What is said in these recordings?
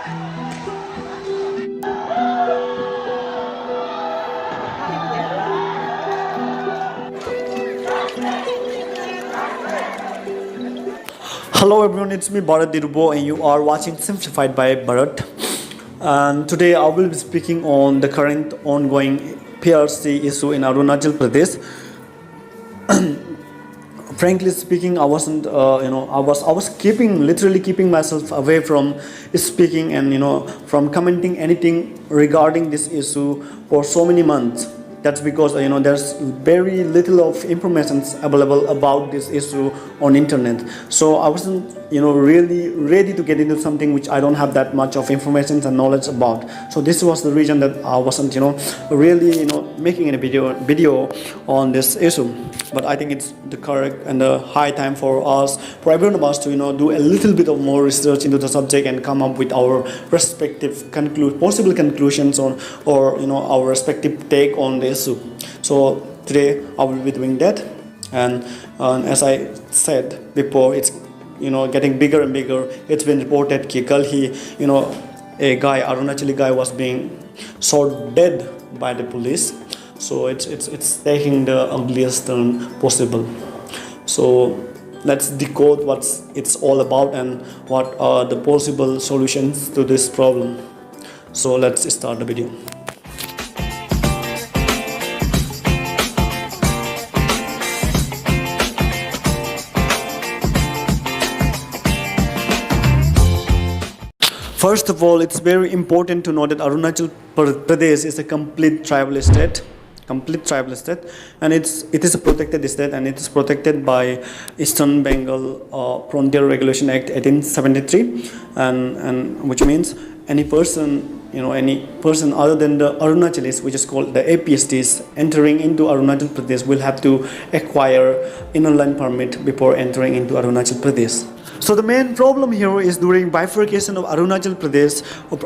Hello everyone, it's me Bharat Dirubo and you are watching Simplified by Bharat. And today I will be speaking on the current ongoing PRC issue in Arunachal Pradesh. Frankly speaking, I wasn't, I was literally keeping myself away from speaking and from commenting anything regarding this issue for so many months. That's because there's very little of information available about this issue on internet. So I wasn't really ready to get into something which I don't have that much of information and knowledge about. So this was the reason that I wasn't really making any video on this issue. But I think it's the correct and the high time for everyone of us to do a little bit of more research into the subject and come up with our respective possible conclusions on or our respective take on the issue. So today I will be doing that, and as I said before, it's getting bigger and bigger. It's been reported that a guy, Arunachali guy, was being shot dead by the police. So it's taking the ugliest turn possible. So let's decode what it's all about and what are the possible solutions to this problem. So let's start the video. First of all, it's very important to know that Arunachal Pradesh is a complete tribal state, and it is a protected state, and it is protected by Eastern Bengal Frontier Regulation Act 1873, and which means any person other than the Arunachalis, which is called the APSTs, entering into Arunachal Pradesh will have to acquire inner line permit before entering into Arunachal Pradesh. So the main problem here is during bifurcation of Arunachal Pradesh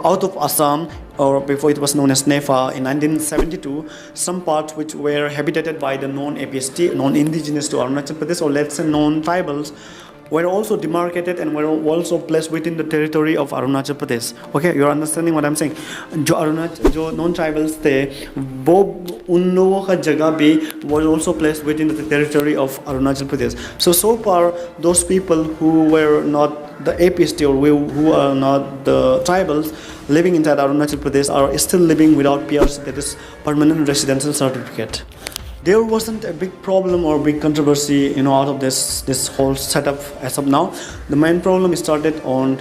out of Assam, or before it was known as NEFA, in 1972, some parts which were habitated by the non-APST, non-indigenous to Arunachal Pradesh, or let's say non-tribals, were also demarcated and were also placed within the territory of Arunachal Pradesh. Okay, you're understanding what I'm saying? जो non-tribals थे, वो उन लोगों का जगह भी was also placed within the territory of Arunachal Pradesh. So far, those people who were not the APST or who are not the tribals living inside Arunachal Pradesh are still living without PRC, that is permanent residential certificate. There wasn't a big problem or big controversy out of this whole setup as of now. The main problem started on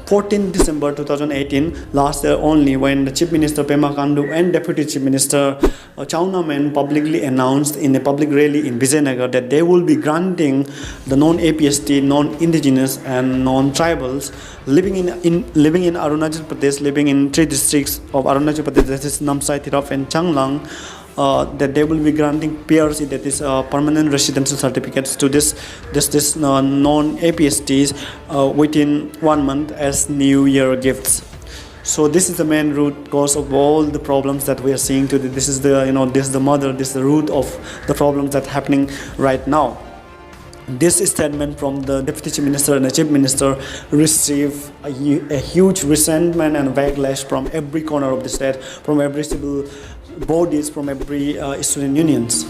14 December 2018, last year only, when the Chief Minister Pema Khandu and Deputy Chief Minister Chauna Men publicly announced in a public rally in Vijayanagar that they will be granting the non-APST, non-indigenous and non-tribals living in Arunachal Pradesh, living in 3 districts of Arunachal Pradesh, that is Namsai, Tirap and Changlang, that they will be granting PRC, that is permanent residential certificates, to this non-APSTs within 1 month as New Year gifts. So this is the main root cause of all the problems that we are seeing today. This is the the root of the problems that are happening right now. This statement from the Deputy Chief Minister and the Chief Minister received a huge resentment and backlash from every corner of the state, from every civil bodies, from every student unions.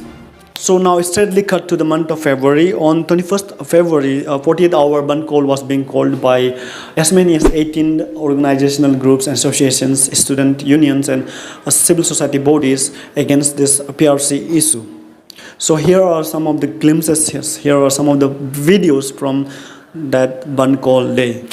So now steadily cut to the month of February. On 21st of February, 48-hour Bandh call was being called by as many as 18 organizational groups, associations, student unions and civil society bodies against this PRC issue. So here are some of the glimpses, here are some of the videos from that Bandh call day.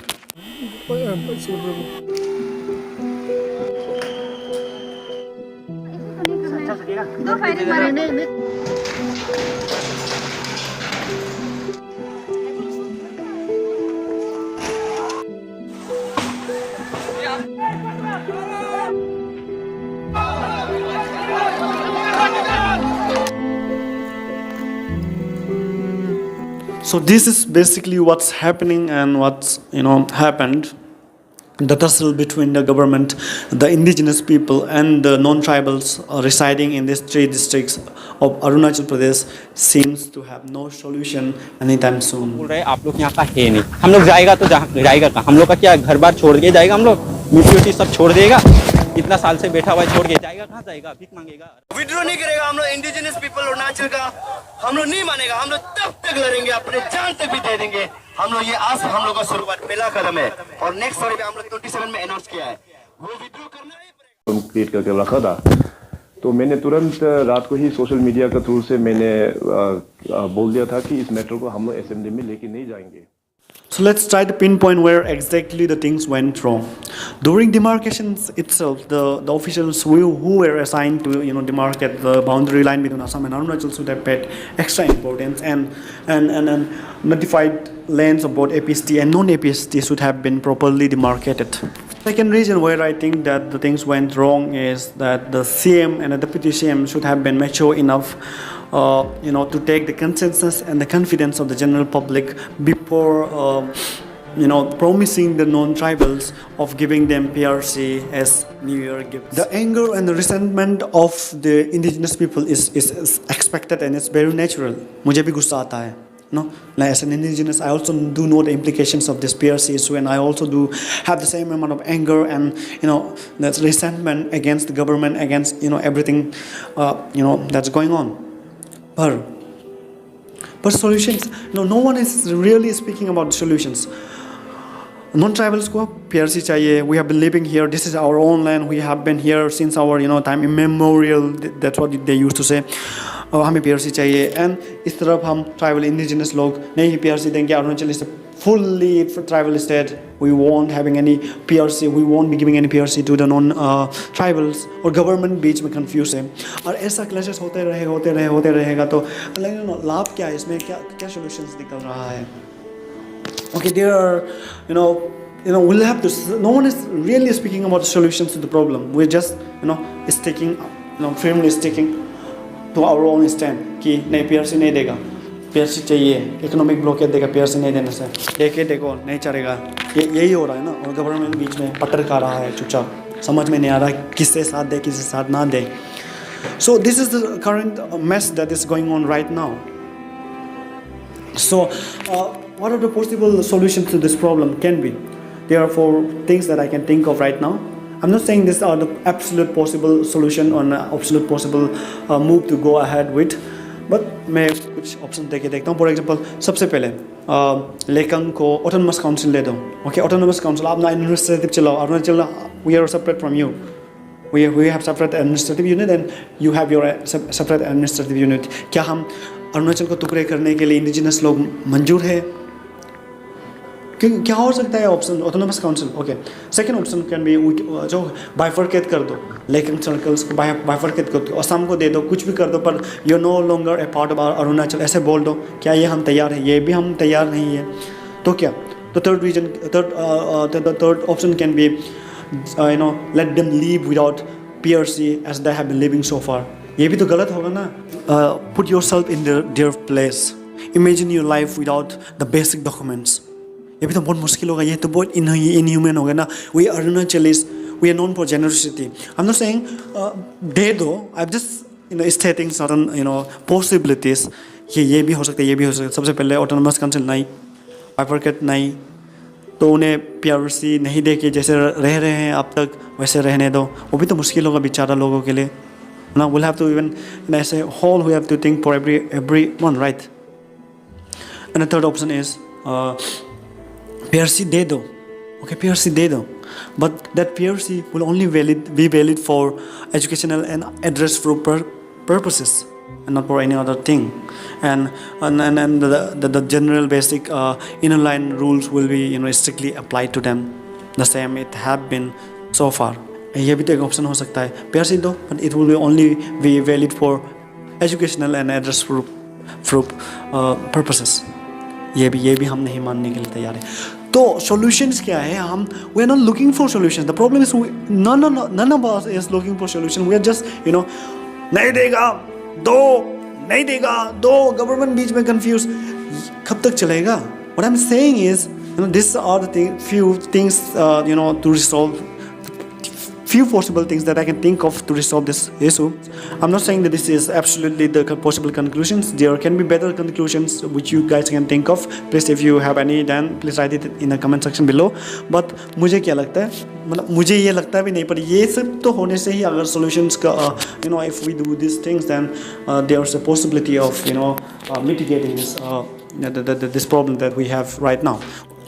So this is basically what's happening and what's happened. the tussle between the government, the indigenous people, and the non-tribals residing in these three districts of Arunachal Pradesh seems to have no solution anytime soon. बोल रहे आप लोग यहाँ का है नहीं, हम लोग जाएगा तो जाएगा कहाँ? हम लोग का क्या घर बार छोड़ के जाएगा? हम लोग मिट्टी सब छोड़ देगा? इतना साल से बैठा हुआ है, छोड़ के जाएगा कहाँ? जाएगा भीख मांगेगा? विड्रॉ नहीं करेगा हम लोग इंडिजिनस पीपल अरुणाचल का, हम लोग नहीं मानेगा। हम लोग तब तक लड़ेंगे, अपने जान तक भी दे देंगे। हम लोग ये आज हम लोग का शुरुआत पहला कदम है और नेक्स्ट साल हम लोग 27 में अनाउंस किया है, वो विड्रॉ करना ही पड़ेगा। क्रिएट करके रखा था, तो मैंने तुरंत रात को ही सोशल मीडिया के थ्रू से मैंने बोल दिया था कि इस मैटर को हम लोग असेंबली में लेके नहीं जाएंगे। So let's try to pinpoint where exactly the things went wrong. During demarcations itself, the officials who were assigned to demarcate the boundary line between Assam and Arunachal should have paid extra importance and notified lands of both APST and non-APST should have been properly demarcated. Second reason where I think that the things went wrong is that the CM and the deputy CM should have been mature enough to take the consensus and the confidence of the general public before promising the non-tribals of giving them PRC as New Year gifts. The anger and the resentment of the indigenous people is expected and it's very natural. मुझे भी गुस्सा आता है. No, like as an indigenous, I also do know the implications of this PRC issue, and I also do have the same amount of anger and that's resentment against the government, against everything that's going on. But solutions, no one is really speaking about solutions. Non-tribals को PRC चाहिए. We have been living here. This is our own land. We have been here since our time immemorial. That's what they used to say. हमें PRC चाहिए. And इस तरफ हम tribal indigenous लोग नहीं PRC देंगे. Arunachal is a fully tribal state. We won't having any PRC. We won't be giving any PRC to the non-tribals. और government बीच में confuse है. और ऐसा clashes होते रहेगा तो लाभ क्या है इसमें? क्या solutions निकल रहा है? Okay, there are, we'll have to. No one is really speaking about the solutions to the problem. We're just, sticking, firmly sticking to our own stand. कि नहीं PRC नहीं देगा, PRC चाहिए, economic blockade देगा, PRC नहीं देने से, देखो नहीं चलेगा. यही हो रहा है ना. और गवर्नमेंट बीच में पट्टर खा रहा है चुपचाप. समझ में नहीं आ रहा किससे साथ दे किससे साथ ना दे. So this is the current mess that is going on right now. So. What are the possible solutions to this problem can be? There are 4 things that I can think of right now. I'm not saying these are the absolute possible solution or absolute possible move to go ahead with, but मैं कुछ option देखता हूँ. For example, सबसे पहले लेकंग को autonomous council दे दो. Okay, autonomous council आप ना administrative चलाओ. Arunachal, we are separate from you. We have separate administrative unit and you have your separate administrative unit. क्या हम अरुणाचल को टुकड़े करने के लिए इंडिजिनस लोग मंजूर है? क्या हो सकता है option? Autonomous council. Okay. Second option can be जो बाइफरकेट कर दो, लेकिन सर्कल्स को बाइफरकेट कर दो, असम को दे दो, कुछ भी कर दो, पर you know longer A part of Arunachal ऐसे बोल दो. क्या ये हम तैयार है? ये भी हम तैयार नहीं है. तो क्या? तो third option can be let them leave without PRC as they have been living so far. ये भी तो गलत होगा ना. Put yourself in their place. Imagine your life without the basic documents. ये भी तो बहुत मुश्किल होगा. ये तो बहुत inhuman होगा ना. We Arunachalis, we are known for generosity. I'm not saying दे दो. I'm just stating certain possibilities. ये भी हो सकता है, ये भी हो सकता है. सबसे पहले autonomous council नहीं, bifurcate नहीं, तो उन्हें PRC नहीं दे के जैसे रह रहे हैं अब तक वैसे रहने दो. वो भी तो मुश्किल होगा बेचारा लोगों के लिए. Now we'll have to even as a whole we have to think for everyone, right? And the third option is PRC दे दो. Okay, PRC दे दो, but that PRC will only be valid for educational and address group purposes and not for any other thing. And the general basic inner line rules will be strictly applied to them, the same it have been so far. ये भी तो एक option हो सकता है. PRC दो, but it will only be valid for educational and address group purposes. ये भी हम नहीं मानने के लिए तैयार है. तो solutions क्या है? हम we are not looking for solutions. The problem is none of us is looking for solution. We are just नहीं देगा दो, government बीच में confused. कब तक चलेगा? What I'm saying is these are the few things to resolve, few possible things that I can think of to resolve this issue. I'm not saying that this is absolutely the possible conclusions. There can be better conclusions which you guys can think of. Please, if you have any, then please write it in the comment section below. But मुझे क्या लगता है, मतलब मुझे ये लगता भी नहीं, पर ये सब तो होने से ही अगर solutions का if we do these things, then there's a possibility of mitigating this this problem that we have right now.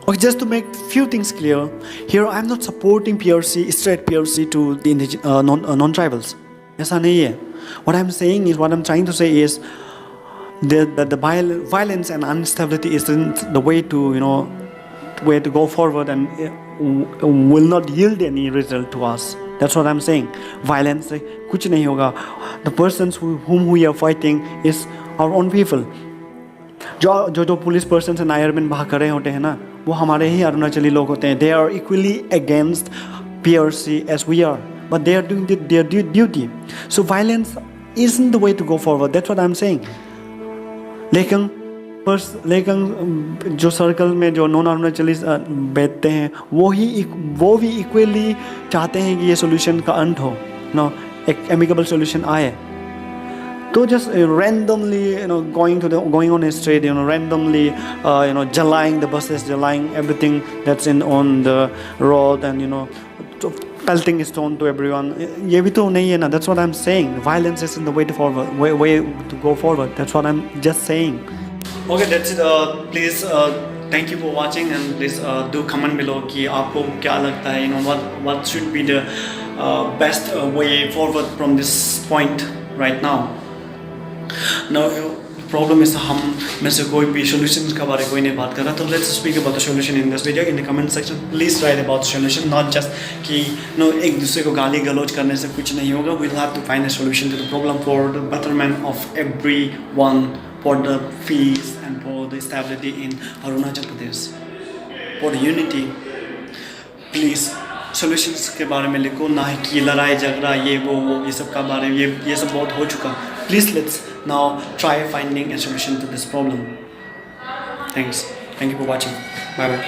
Okay, just to make few things clear, here I'm not supporting PRC, straight PRC to the non-tribals. ऐसा नहीं है. What I'm saying is, what I'm trying to say is that the violence and instability isn't the way to way to go forward, and will not yield any result to us. That's what I'm saying. Violence से कुछ नहीं होगा. The persons whom we are fighting is our own people. जो police person से नायरमैन भाग कर रहे होते हैं ना, वो हमारे ही अरुणाचली लोग होते हैं. They are equally against PRC as we are, but they are doing their duty. So violence isn't the way to go forward. That's what I'm saying. लेकिन जो सर्कल में जो नॉन अरुणाचलीज बैठते हैं, वो भी इक्वली चाहते हैं कि ये सोल्यूशन का अंत हो, एक एमिकेबल सोल्यूशन आए. तो just randomly going on a street, randomly jalaying the buses, jalaying everything that's on the road, and pelting stone to everyone, ये भी तो नहीं है ना. That's what I'm saying. Violence isn't the way to go forward. That's what I'm just saying. Okay, that's it. Please thank you for watching, and please do comment below कि आपको क्या लगता है, what should be the best way forward from this point right now. Now, problem is हम में से कोई भी solutions का बारे कोई नहीं बात कर रहा. तो let's speak about the solution in this video. In the comment section, please write about the solution, not just कि एक दूसरे को गाली गलौज करने से कुछ नहीं होगा. We'll have to find a solution to the problem for the betterment of everyone, for the peace and for the stability in Arunachal Pradesh, for the unity. Please, solutions के बारे में लिखो, ना कि लड़ाई झगड़ा ये सब का बारे में, ये सब बहुत हो चुका. Please, let's now try finding a solution to this problem. Thanks. Thank you for watching. Bye bye.